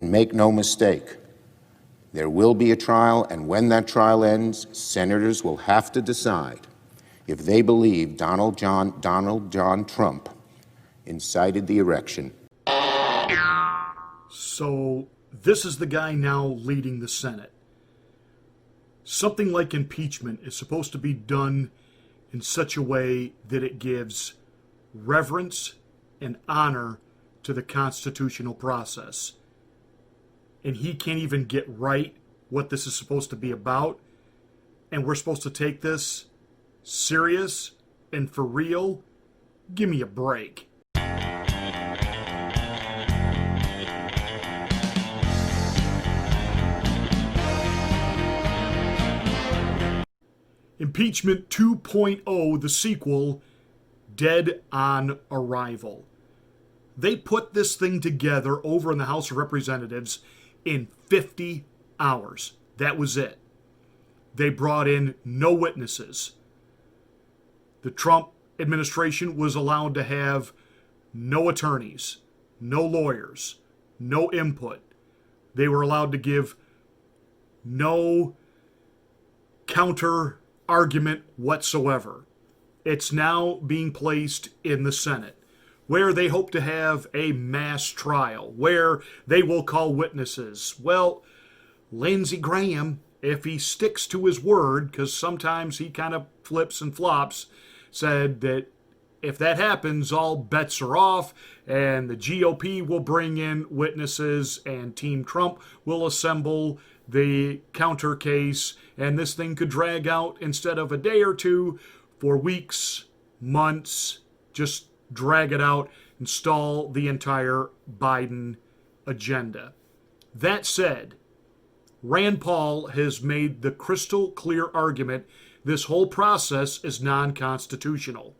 Make no mistake, there will be a trial, and when that trial ends, senators will have to decide if they believe Donald John Trump incited the election. So this is the guy now leading the Senate. Something like impeachment is supposed to be done in such a way that it gives reverence and honor to the constitutional process. And he can't even get right what this is supposed to be about. And we're supposed to take this serious and for real? Give me a break. Impeachment 2.0, the sequel, dead on arrival. They put this thing together over in the House of Representatives in 50 hours. That was it. They brought in no witnesses. The Trump administration was allowed to have no attorneys, no lawyers, no input. They were allowed to give no counter argument whatsoever. It's now being placed in the Senate, where they hope to have a mass trial, where they will call witnesses. Well, Lindsey Graham, if he sticks to his word, because sometimes he kind of flips and flops, said that if that happens, all bets are off, and the GOP will bring in witnesses, and Team Trump will assemble the counter case, and this thing could drag out instead of a day or two for weeks, months, just drag it out and stall the entire Biden agenda. That said, Rand Paul has made the crystal clear argument this whole process is non-constitutional.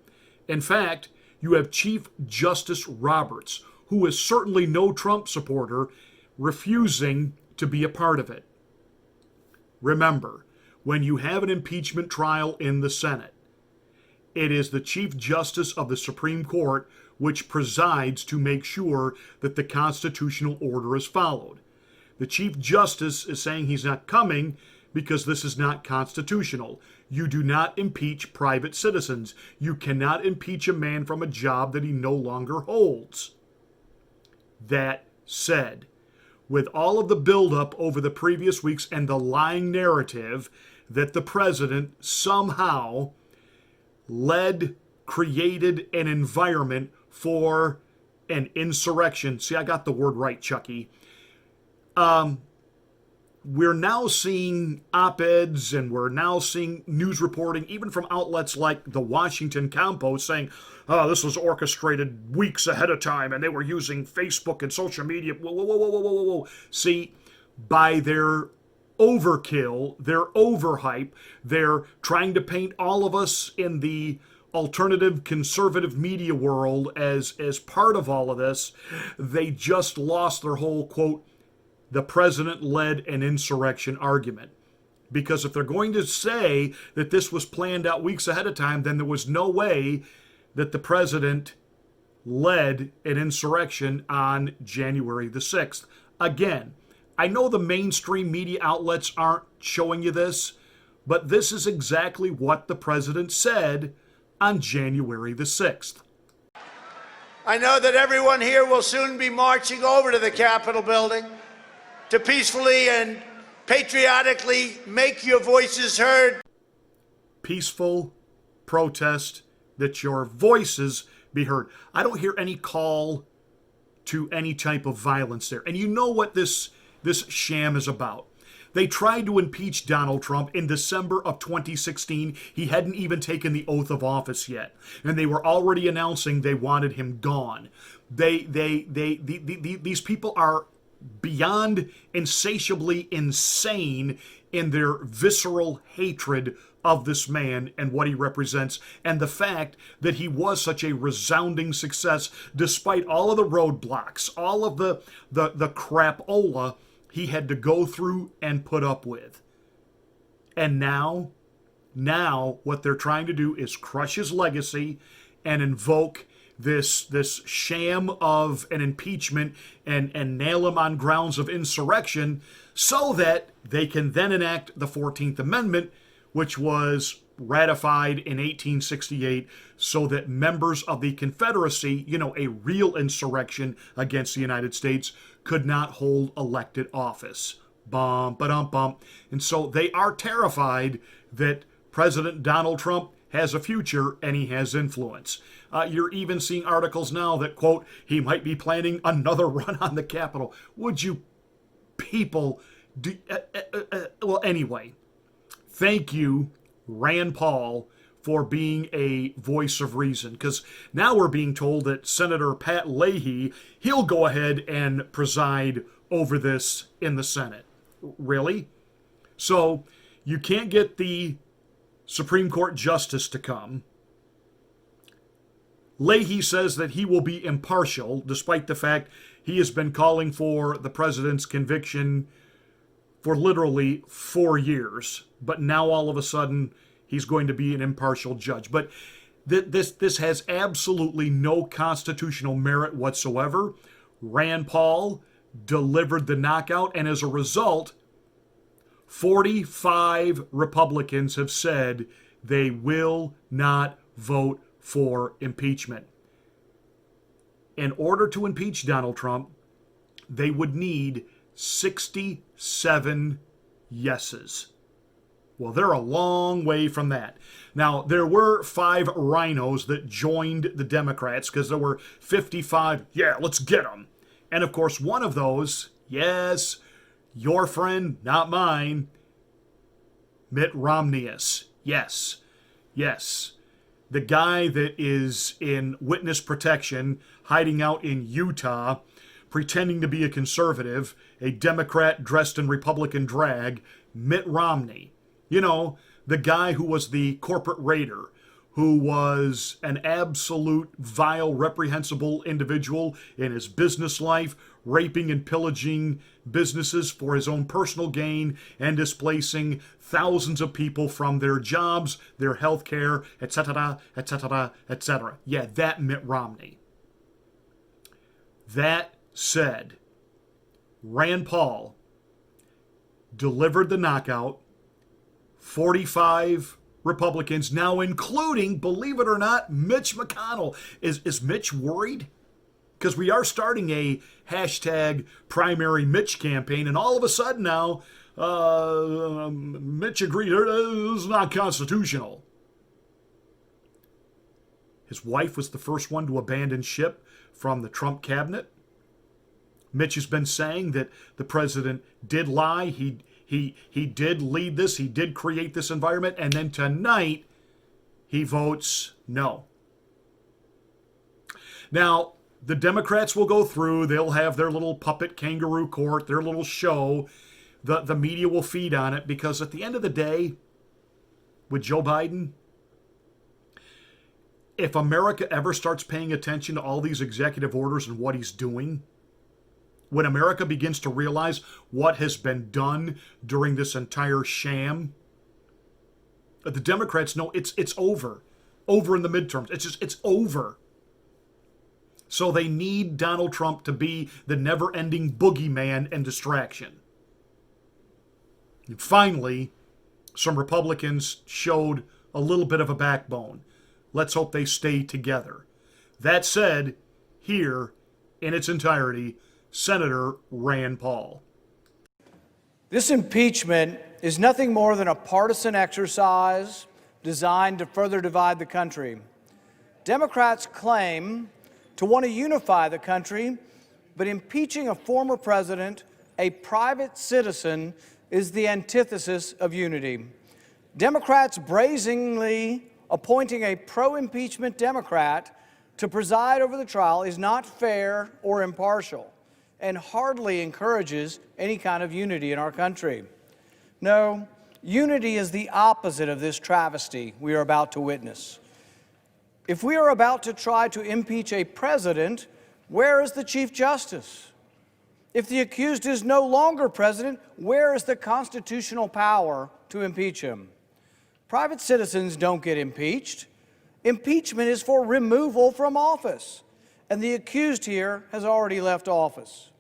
In fact, you have Chief Justice Roberts, who is certainly no Trump supporter, refusing to be a part of it. Remember, when you have an impeachment trial in the Senate, it is the Chief Justice of the Supreme Court which presides to make sure that the constitutional order is followed. The Chief Justice is saying he's not coming because this is not constitutional. You do not impeach private citizens. You cannot impeach a man from a job that he no longer holds. That said, with all of the buildup over the previous weeks and the lying narrative that the president somehow created an environment for an insurrection. See, I got the word right, Chucky. We're now seeing op-eds and we're now seeing news reporting, even from outlets like the Washington Compost, saying, oh, this was orchestrated weeks ahead of time and they were using Facebook and social media. Whoa, whoa, whoa, whoa, whoa, whoa. See, by their overkill, their overhype, they're trying to paint all of us in the alternative conservative media world as part of all of this. They just lost their whole, quote, the president led an insurrection argument. Because if they're going to say that this was planned out weeks ahead of time, then there was no way that the president led an insurrection on January the 6th. Again, I know the mainstream media outlets aren't showing you this, but this is exactly what the president said on January the 6th. I know that everyone here will soon be marching over to the Capitol building to peacefully and patriotically make your voices heard. Peaceful protest, that your voices be heard. I don't hear any call to any type of violence there. And you know what this sham is about. They tried to impeach Donald Trump in December of 2016. He hadn't even taken the oath of office yet. And they were already announcing they wanted him gone. These people are beyond insatiably insane in their visceral hatred of this man and what he represents, and the fact that he was such a resounding success despite all of the roadblocks, all of the crapola he had to go through and put up with. And now what they're trying to do is crush his legacy and invoke this sham of an impeachment and nail him on grounds of insurrection so that they can then enact the 14th Amendment, which was ratified in 1868 so that members of the Confederacy, a real insurrection against the United States, could not hold elected office. Bum, ba-dum, bum. And so they are terrified that President Donald Trump has a future and he has influence. You're even seeing articles now that, quote, he might be planning another run on the Capitol. Would you people do... well, anyway, thank you, Rand Paul, for being a voice of reason, because now we're being told that Senator Pat Leahy, he'll go ahead and preside over this in the Senate. Really? So you can't get the Supreme Court justice to come. Leahy says that he will be impartial, despite the fact he has been calling for the president's conviction for literally 4 years. But now all of a sudden, he's going to be an impartial judge. But this has absolutely no constitutional merit whatsoever. Rand Paul delivered the knockout, and as a result, 45 Republicans have said they will not vote for impeachment. In order to impeach Donald Trump, they would need 67 yeses. Well, they're a long way from that. Now, there were 5 rhinos that joined the Democrats because there were 55, yeah, let's get them. And of course, one of those, yes, your friend, not mine, Mitt Romney-is. Yes. The guy that is in witness protection, hiding out in Utah, pretending to be a conservative, a Democrat dressed in Republican drag, Mitt Romney. The guy who was the corporate raider, who was an absolute vile, reprehensible individual in his business life, raping and pillaging businesses for his own personal gain and displacing thousands of people from their jobs, their health care, etc., etc., etc. Yeah, that Mitt Romney. That said, Rand Paul delivered the knockout. 45 Republicans, now including, believe it or not, Mitch McConnell. Is Mitch worried? Because we are starting a hashtag primary Mitch campaign, and all of a sudden now, Mitch agreed it is not constitutional. His wife was the first one to abandon ship from the Trump cabinet. Mitch has been saying that the president did lie. He did lead this. He did create this environment. And then tonight, he votes no. Now, the Democrats will go through. They'll have their little puppet kangaroo court, their little show. The media will feed on it because at the end of the day, with Joe Biden, if America ever starts paying attention to all these executive orders and what he's doing, when America begins to realize what has been done during this entire sham, the Democrats know it's over. Over in the midterms. It's over. So they need Donald Trump to be the never-ending boogeyman and distraction. And finally, some Republicans showed a little bit of a backbone. Let's hope they stay together. That said, here, in its entirety, Senator Rand Paul. This impeachment is nothing more than a partisan exercise designed to further divide the country. Democrats claim to want to unify the country, but impeaching a former president, a private citizen, is the antithesis of unity. Democrats brazenly appointing a pro-impeachment Democrat to preside over the trial is not fair or impartial, and hardly encourages any kind of unity in our country. No, unity is the opposite of this travesty we are about to witness. If we are about to try to impeach a president, where is the Chief Justice? If the accused is no longer president, where is the constitutional power to impeach him? Private citizens don't get impeached. Impeachment is for removal from office, and the accused here has already left office.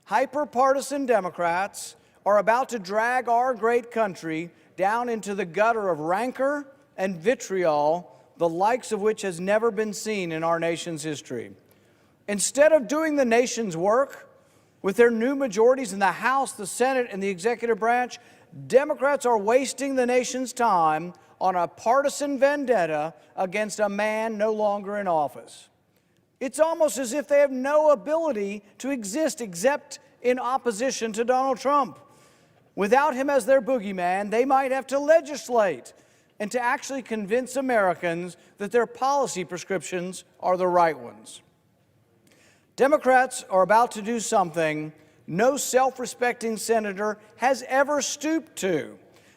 Hyper-partisan Democrats are about to drag our great country down into the gutter of rancor and vitriol, the likes of which has never been seen in our nation's history. Instead of doing the nation's work with their new majorities in the House, the Senate, and the executive branch, Democrats are wasting the nation's time on a partisan vendetta against a man no longer in office. It's almost as if they have no ability to exist except in opposition to Donald Trump. Without him as their boogeyman, they might have to legislate and to actually convince Americans that their policy prescriptions are the right ones. Democrats are about to do something no self-respecting senator has ever stooped to.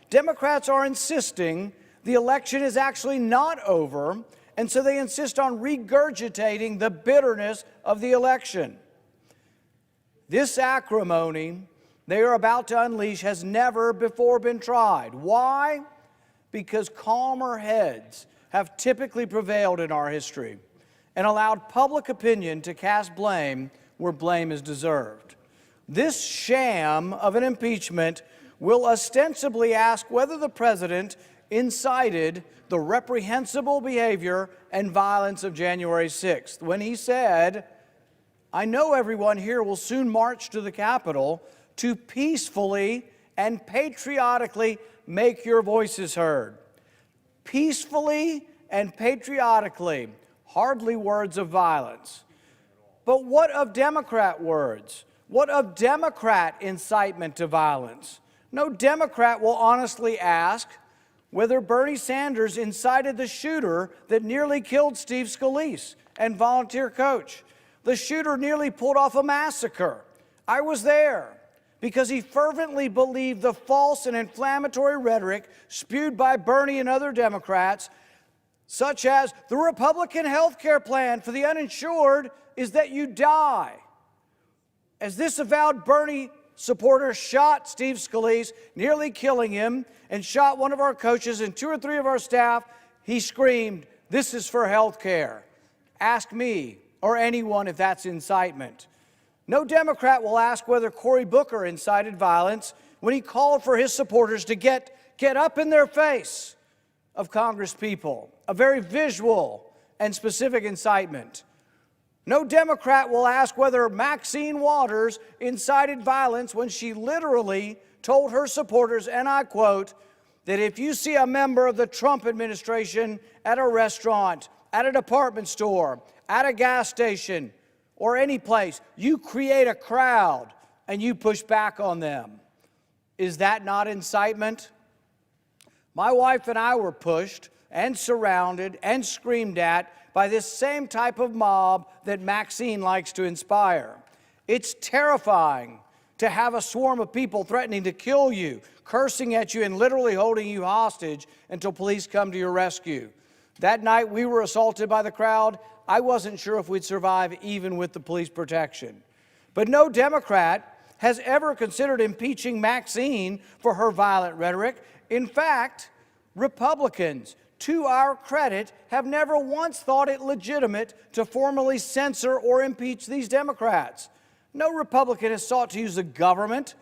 Democrats are insisting the election is actually not over, and so they insist on regurgitating the bitterness of the election. This acrimony they are about to unleash has never before been tried. Why? Because calmer heads have typically prevailed in our history and allowed public opinion to cast blame where blame is deserved. This sham of an impeachment will ostensibly ask whether the president incited the reprehensible behavior and violence of January 6th, when he said, "I know everyone here will soon march to the Capitol to peacefully and patriotically make your voices heard." Peacefully and patriotically, hardly words of violence. But what of Democrat words? What of Democrat incitement to violence? No Democrat will honestly ask whether Bernie Sanders incited the shooter that nearly killed Steve Scalise and volunteer coach. The shooter nearly pulled off a massacre. I was there because he fervently believed the false and inflammatory rhetoric spewed by Bernie and other Democrats, such as the Republican health care plan for the uninsured is that you die. As this avowed Bernie supporter shot Steve Scalise, nearly killing him, and shot one of our coaches and 2 or 3 of our staff, he screamed, "This is for health care." Ask me or anyone if that's incitement. No Democrat will ask whether Cory Booker incited violence when he called for his supporters to get up in their face of Congress people, a very visual and specific incitement. No Democrat will ask whether Maxine Waters incited violence when she literally told her supporters, and I quote, that if you see a member of the Trump administration at a restaurant, at a department store, at a gas station, or any place, you create a crowd and you push back on them. Is that not incitement? My wife and I were pushed and surrounded and screamed at by this same type of mob that Maxine likes to inspire. It's terrifying to have a swarm of people threatening to kill you, cursing at you, and literally holding you hostage until police come to your rescue. That night we were assaulted by the crowd. I wasn't sure if we'd survive even with the police protection. But no Democrat has ever considered impeaching Maxine for her violent rhetoric. In fact, Republicans, to our credit, have never once thought it legitimate to formally censor or impeach these Democrats. No Republican has sought to use the government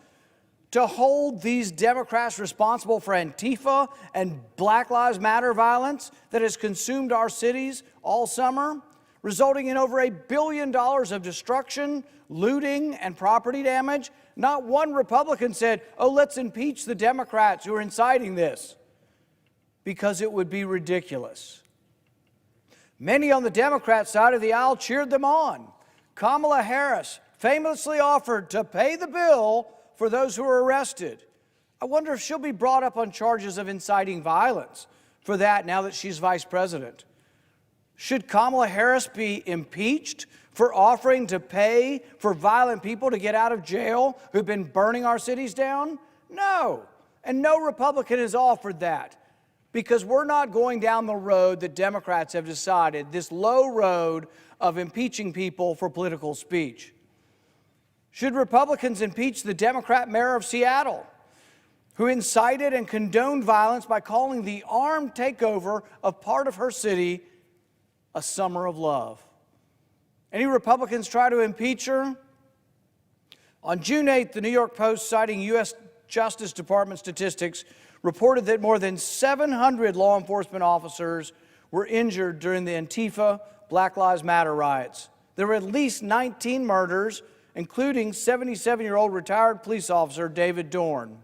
to hold these Democrats responsible for Antifa and Black Lives Matter violence that has consumed our cities all summer, resulting in over $1 billion of destruction, looting, and property damage. Not one Republican said, "Oh, let's impeach the Democrats who are inciting this," because it would be ridiculous. Many on the Democrat side of the aisle cheered them on. Kamala Harris famously offered to pay the bill for those who were arrested. I wonder if she'll be brought up on charges of inciting violence for that now that she's vice president. Should Kamala Harris be impeached for offering to pay for violent people to get out of jail who've been burning our cities down? No, and no Republican has offered that, because we're not going down the road that Democrats have decided, this low road of impeaching people for political speech. Should Republicans impeach the Democrat mayor of Seattle, who incited and condoned violence by calling the armed takeover of part of her city a summer of love. Any Republicans try to impeach her? On June 8th, the New York Post, citing U.S. Justice Department statistics, reported that more than 700 law enforcement officers were injured during the Antifa Black Lives Matter riots. There were at least 19 murders, including 77-year-old retired police officer David Dorn.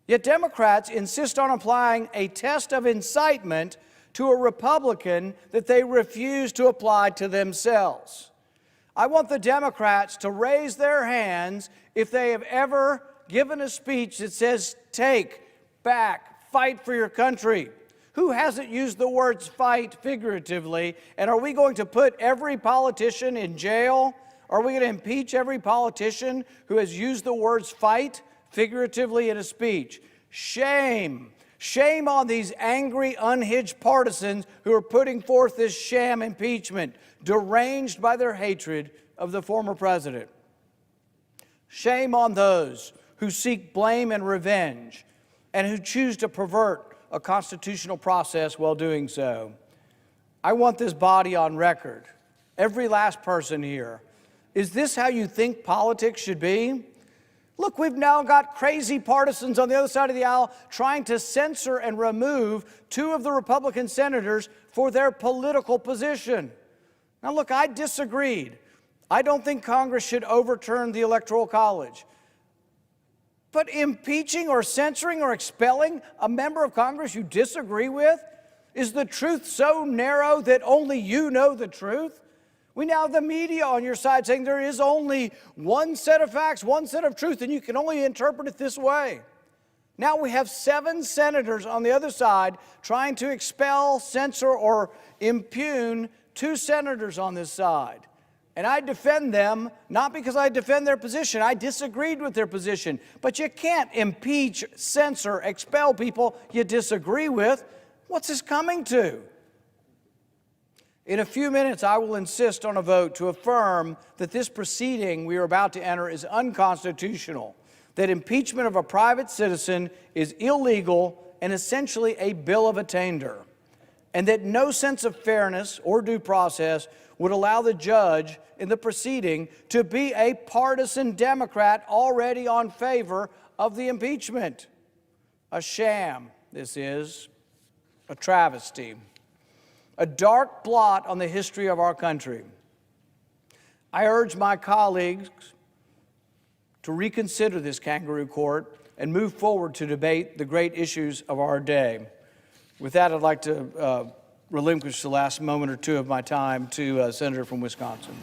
Yet Democrats insist on applying a test of incitement to a Republican that they refuse to apply to themselves. I want the Democrats to raise their hands if they have ever given a speech that says, take, back, fight for your country. Who hasn't used the words fight figuratively? And are we going to put every politician in jail? Are we going to impeach every politician who has used the words fight figuratively in a speech? Shame. Shame on these angry, unhinged partisans who are putting forth this sham impeachment, deranged by their hatred of the former president. Shame on those who seek blame and revenge and who choose to pervert a constitutional process while doing so. I want this body on record, every last person here. Is this how you think politics should be? Look, we've now got crazy partisans on the other side of the aisle trying to censor and remove two of the Republican senators for their political position. Now, look, I disagreed. I don't think Congress should overturn the Electoral College. But impeaching or censoring or expelling a member of Congress you disagree with? Is the truth so narrow that only you know the truth? We now have the media on your side saying there is only one set of facts, one set of truth, and you can only interpret it this way. Now we have 7 senators on the other side trying to expel, censor, or impugn 2 senators on this side. And I defend them, not because I defend their position. I disagreed with their position. But you can't impeach, censor, expel people you disagree with. What's this coming to? In a few minutes, I will insist on a vote to affirm that this proceeding we are about to enter is unconstitutional, that impeachment of a private citizen is illegal and essentially a bill of attainder, and that no sense of fairness or due process would allow the judge in the proceeding to be a partisan Democrat already on favor of the impeachment. A sham, this is, a travesty, a dark blot on the history of our country. I urge my colleagues to reconsider this kangaroo court and move forward to debate the great issues of our day. With that, I'd like to relinquish the last moment or two of my time to a senator from Wisconsin.